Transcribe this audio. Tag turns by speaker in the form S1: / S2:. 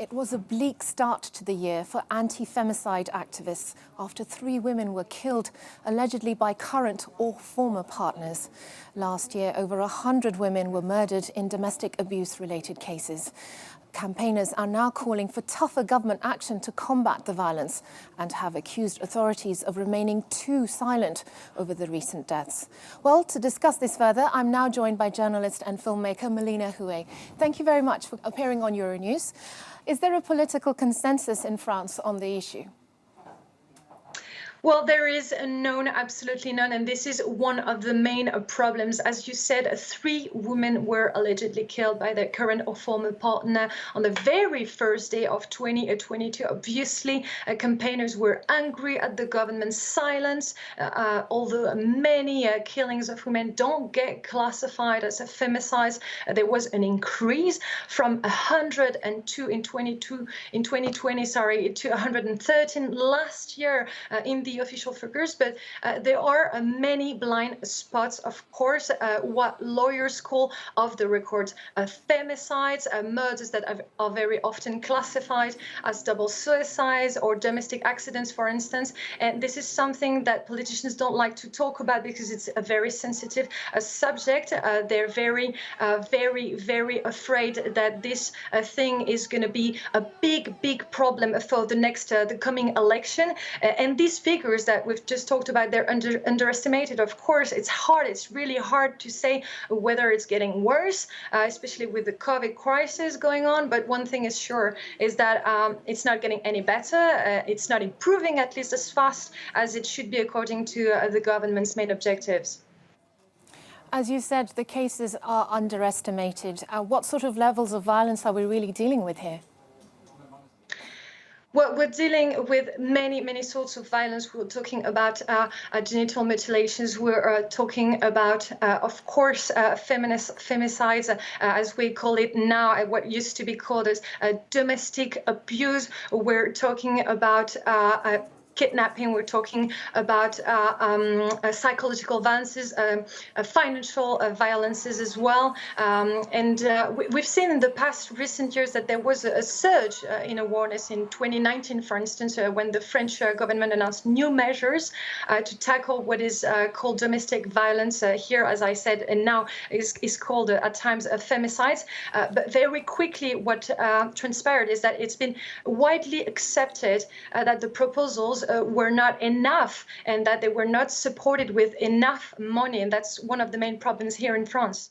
S1: It was a bleak start to the year for anti-femicide activists after 3 women were killed, allegedly by current or former partners. Last year, over 100 women were murdered in domestic abuse-related cases. Campaigners are now calling for tougher government action to combat the violence and have accused authorities of remaining too silent over the recent deaths. Well, to discuss this further, I'm now joined by journalist and filmmaker Melina Houet. Thank you very much for appearing on Euronews. Is there a political consensus in France on the issue?
S2: Well, there is none, absolutely none, and this is one of the main problems. As you said, 3 women were allegedly killed by their current or former partner on the very first day of 2022. Obviously, campaigners were angry at the government's silence, although many killings of women don't get classified as femicides. There was an increase from 102 in 2020, to 113 last year in the official figures, but there are many blind spots, of course, what lawyers call off the record femicides, murders that are very often classified as double suicides or domestic accidents, for instance. And this is something that politicians don't like to talk about because it's a very sensitive subject. They're very afraid that this thing is going to be a big problem for the coming election. And these figures that we've just talked about, they're underestimated. Of course, it's really hard to say whether it's getting worse, especially with the COVID crisis going on. But one thing is sure is that it's not getting any better. It's not improving at least as fast as it should be according to the government's main objectives.
S1: As you said, the cases are underestimated. What sort of levels of violence are we really dealing with here?
S2: Well, we're dealing with many sorts of violence. We're talking about genital mutilations. We're talking about, of course, femicides, as we call it now, what used to be called as domestic abuse. We're talking about kidnapping, we're talking about psychological violences, financial violences as well. We've seen in the past recent years that there was a surge in awareness in 2019, for instance, when the French government announced new measures to tackle what is called domestic violence here, as I said, and now is called at times femicides. But very quickly what transpired is that it's been widely accepted that the proposals were not enough and that they were not supported with enough money. And that's one of the main problems here in France.